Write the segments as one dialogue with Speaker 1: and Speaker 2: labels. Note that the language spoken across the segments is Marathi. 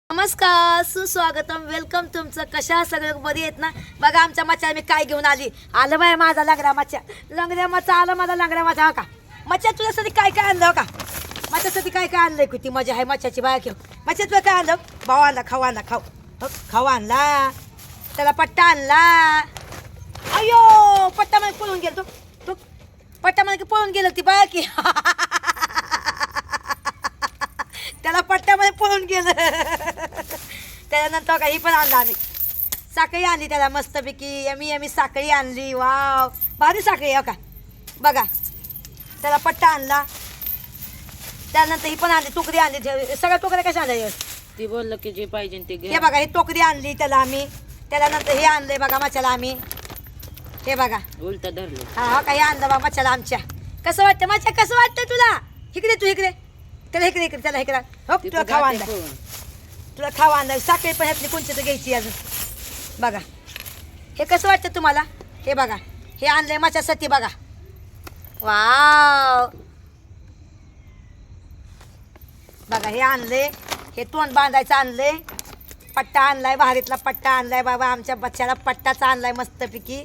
Speaker 1: नमस्कार, सुस्वागतम, वेलकम तुमचं. कशा सगळे बरी आहेत ना? बघा आमच्या मच्छा मी काय घेऊन आलं बाय माझा लंगड्या मच्छा आला माझा लंगड्या मच्छा. हो का मच्छा तुझ्यासाठी काय काय आणलं? हो का मच्छ्यासाठी काय काय आणलंय? किती मजा आहे मच्छ्याची बाय. घेऊ मच्छा तुला काय आणलं? भाऊ आणला, खाऊ आणला, त्याला पट्टा आणला. अयो पट्टा मध्ये पळून गेलो तो पट्टा मध्ये पळून गेलं ती बाय की त्याला पट्ट्यामध्ये पळून गेलं. त्याच्यानंतर काही पण आणलं आम्ही. साखळी आणली त्याला मस्तपैकी यमी साखळी आणली. वाव भारी साखळी आहे का. बघा त्याला पट्टा आणला. त्यानंतर ही पण आणली, टोकरी आणली. सगळ्या टोकऱ्या कशा आणल्या?
Speaker 2: ती बोललं की जे पाहिजे ते घे.
Speaker 1: हे बघा ही टोकरी आणली त्याला आम्ही. त्याच्यानंतर हे आणलंय बघा मच्छाला आम्ही. हे बघा
Speaker 2: उलट धरलं.
Speaker 1: हा काही आणलं बा मच्छाला आमच्या. कसं वाटतं मच्छा, कसं वाटतं तुला? इकडे तू इकडे त्याला इकडे त्याला इकडे. हो तुला खावा आणला, तुला खावा आणला. साखळी पण ह्यातली कोणती तर घ्यायची अजून. बघा हे कसं वाटतं तुम्हाला? हे बघा हे आणलंय मच्छासाठी. बघा वाव बघा हे आणले. हे तोंड बांधायचं आणलंय. पट्टा आणलाय, भारीतला पट्टा आणलाय बाबा. आमच्या बच्च्याला पट्टाचा आणलाय मस्तपैकी.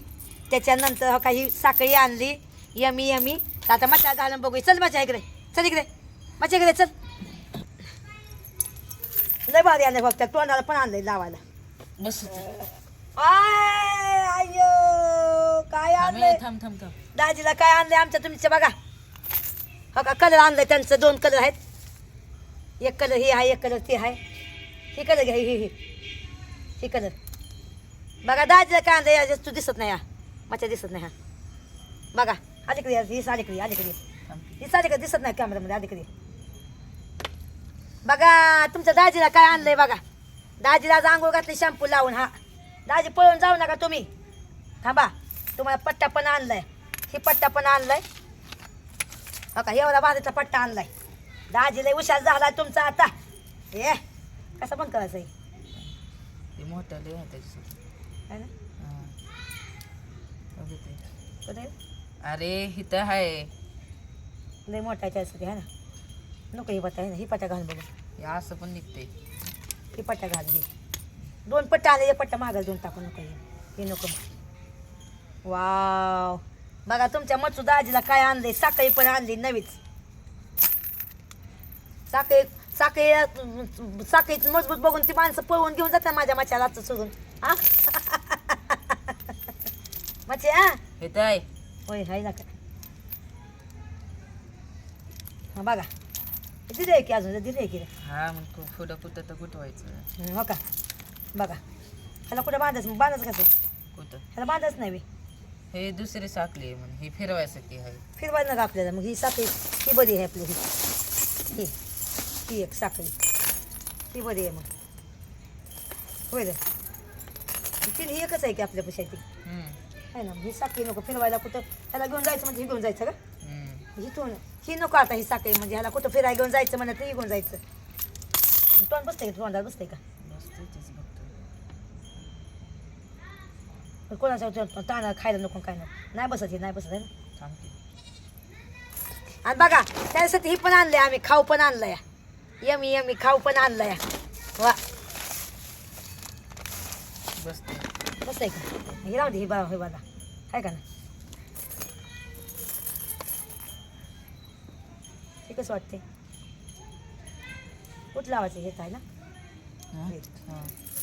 Speaker 1: त्याच्यानंतर हो काही साखळी आणली यमी. आता मच्छा घालून बघू. चल मच्छा इकडे, चल इकडे मच्छा इकडे चल. लय भारी आणलंय फक्त. तोंडाला पण आणलंय लावायला.
Speaker 2: बस
Speaker 1: आयो काय आणलंय?
Speaker 2: थांब थांब थांब.
Speaker 1: दाजीला काय आणलंय आमच्या तुमच्या? बघा हो का कलर आणलंय त्यांचं. 2 कलर आहेत. एक कलर ही आहे, एक कलर ती आहे. ही कलर घ्या, ही कलर. बघा दाजीला काय आणलंय? तू दिसत नाही हा मच्छा, दिसत नाही हा. बघा अलीकडे ही साडीकडे, ही साडीकडे दिसत नाही कॅमेरामध्ये. अलीकडे बघा तुमच्या दाजीला काय आणलंय. बघा दाजीला आज आंघोळ घातली शॅम्पू लावून. हा दाजी पळून जाऊ नका तुम्ही, थांबा. तुम्हाला पट्टा पण आणलाय, ही पट्टा पण आणलाय. हो का एवढा बाजूचा पट्टा आणलाय. दाजीला हुशार झालाय तुमचा आता. हे कसं पण करायचं आहे
Speaker 2: ते मोठं लय आहे त्याच्यासाठी.
Speaker 1: है ना?
Speaker 2: बघ इथे.
Speaker 1: कुठे?
Speaker 2: अरे इथं आहे.
Speaker 1: लय मोठा त्यासाठी आहे ना. नको ही पट्टा आहे ना, ही पट्टा घालून बघू.
Speaker 2: हे असं पण निघते.
Speaker 1: ही पट्टा घाल. ही 2 पट्टा आले. एक पट्टा मागायला 2 टाकू. नको हे नको. वाव बघा तुमच्या मच्छू दाजीला काय आणलंय. साखळी पण आणली नवीच. साखळीत मजबूत बघून ती माणसं पळवून घेऊन जातात माझ्या मच्छाला सोडून. हा मच्छी हा
Speaker 2: इथं आहे.
Speaker 1: होय हाय ना का. हा बघा दिले की अजून दिले की.
Speaker 2: हा मग पुढं कुठं तर कुठवायचं.
Speaker 1: हो का. बघा ह्याला कुठं बांधायचं कसं?
Speaker 2: कुठं
Speaker 1: ह्याला बांधायचं नाही बे.
Speaker 2: हे दुसरी साखळी आहे म्हणून ही फिरवायसाठी आहे.
Speaker 1: फिरवायचं नका आपल्याला. मग ही साखळी ही बरी आहे आपली. ही ही एक साखळी ही बरी आहे. मग होय रे तिने ही एकच आहे की आपल्या पैशाची आहे ना. ही साखळी नको फिरवायला. कुठं ह्याला घेऊन जायचं म्हणजे ही घेऊन जायचं का. ही नको आता ही साखळी म्हणजे ह्याला कुठं फिरायला घेऊन जायचं म्हणत ही घेऊन जायचं. तोंड बसते का? तोंडाला बसते का? कोणाच्या ताना खायला नको काय नको. नाही बसत, हे नाही बसत आहे ना. आणि बघा त्यासाठी ही पण आणलंय आम्ही. खाऊ पण आणलाय यमी खाऊ पण आणलाय. वा
Speaker 2: बसते.
Speaker 1: बसतंय का? हे राहू दे. हे बघा आहे का ना. हे कसं वाटते? कुठं लावायचं? हेच आहे ना.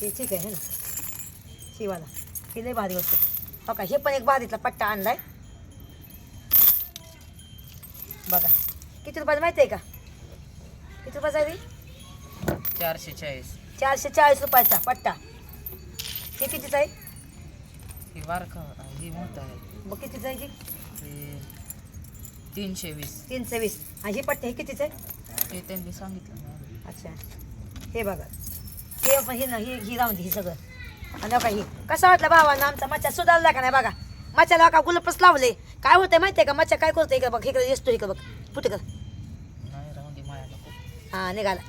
Speaker 1: हे ठीक आहे ना शिवाला. हे लय भारी वाटते. हो का हे पण एक भारीतला पट्टा आणलाय. बघा किती रुपयाचा माहिती आहे का? किती रुपयाचा आहे?
Speaker 2: 440.
Speaker 1: 440 रुपयाचा पट्टा. हे कितीचं आहे?
Speaker 2: ही बारका ही मोठं आहे.
Speaker 1: मग कितीचं आहे?
Speaker 2: हे 320.
Speaker 1: 320. आणि ही पट्टा हे कितीचं आहे?
Speaker 2: हे त्यांनी सांगितलं ना.
Speaker 1: अच्छा हे बघा हे पण ही ना ही राहून दे. ही सगळं. आणि बघा ही कसा वाटला भावांना आमचा मच्छा सुधारला का नाही? बघा मच्छाला का गुलपच लावले. काय होतंय माहिती आहे का? मच्छा काय करतो? इकडे बघ, इकडे दिसतो. इकडे बघ फुटे कर.
Speaker 2: नाही राहून दे माया नको.
Speaker 1: हा निघाला.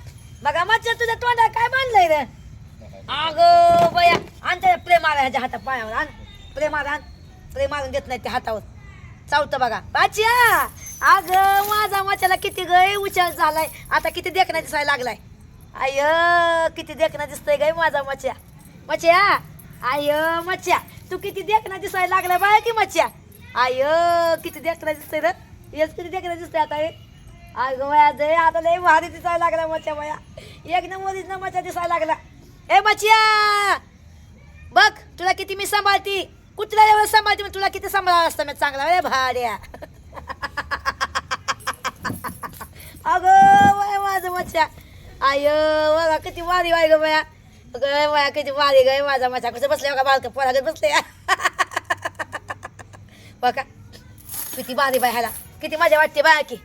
Speaker 1: बघा मच्छा तुझ्या तोंडाला काय बांधलंय रे? अगं बया आणते प्रेम आला ह्याच्या हातात पायावर. आण प्रेम मारून देत नाही ते हातावर. चावतं बघा बाच्या. अगं माझा मच्छाला किती गय उचार झालाय. आता किती देखण्यात दिसायला लागलाय. आय किती देखना दिसतंय गाय माझा मच्छ्या. मच्छ्या आय मच्छ्या तू किती देखना दिसायला लागला बाय की मच्छ्या. आय किती देखना दिसतंय रे. येस किती देखना दिसतंय आता हे. अगं बाया दे आता लय भारी दिसायला लागला मच्छ्या बाया. एक नंबरीच ना मच्छ्या दिसायला लागला. ए मच्छ्या बघ तुला किती मी सांभाळती. कुठल्या एवढं सांभाळते मग तुला किती सांभाळा असतं मी चांगला रे भाड्या. अगं बाय माझं मच्छ्या. आय बघा किती वारी वाय ग बाया. अगं बाया किती वारी ग माझा मच्छा. कसं बसले बघा बालक पोरागत बसले. बघा किती वारी बाय ह्याला किती मजा वाटते बाया की.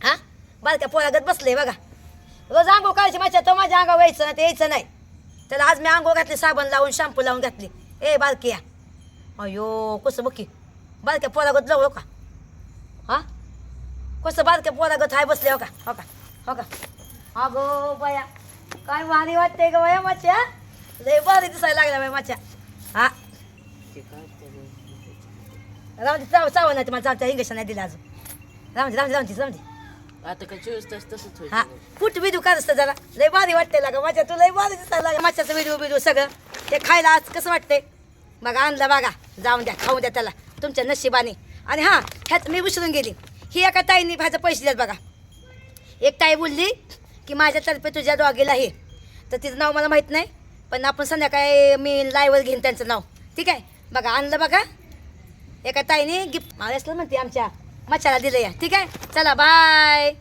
Speaker 1: हा बालक्या पोरागत बसले बघा. रोज आंघोळ करायची मच्छा तो माझ्या अंगावर यायचं ना ते यायचं नाही. त्याला आज मी आंघोळ घातली साबण लावून शॅम्पू लावून घातली. ए बालकिया अयो कसं बघ की बालक्या पोरागत जाऊ का. हा कसं बालक्या पोरागत हाय बसले हो का हो का हो का. अगो बाया काय भारी वाटते ग बाया मच्छ्या. लय भारी दिसायला लागला बाया मच्छ्या. हा
Speaker 2: ते काय
Speaker 1: राहून दे चावं नाही तुम्हाला चालतं इंजेक्शन नाही दिलं अजून. राहून दे राहून दे राहून दे राहून दे.
Speaker 2: आता काय 24 तास तसंच होईल.
Speaker 1: हा कुठं व्हिडिओ काढत जरा लय भारी वाटते लागा मच्छ्या. तू लय भारी दिसायला लागा मच्छ्याचं व्हिडिओ सगळं ते खायला आज कसं वाटते बघा. आणलं बघा जाऊन द्या खाऊन द्या त्याला तुमच्या नशिबाने. आणि हां ह्यात मी विसरून गेली ही एका ताईने भाज्या पैसे द्यात बघा. एक ताई बोलली की माझ्यातर्फे तुझ्या डॉगीला हे तर तिचं नाव मला माहीत नाही पण आपण संध्याकाळी मी लाईव्हवर घेईन त्यांचं नाव. ठीक आहे बघा आणलं बघा एका ताईने गिफ्ट मागायला म्हणते आमच्या मच्छाला दिलं या. ठीक आहे चला बाय.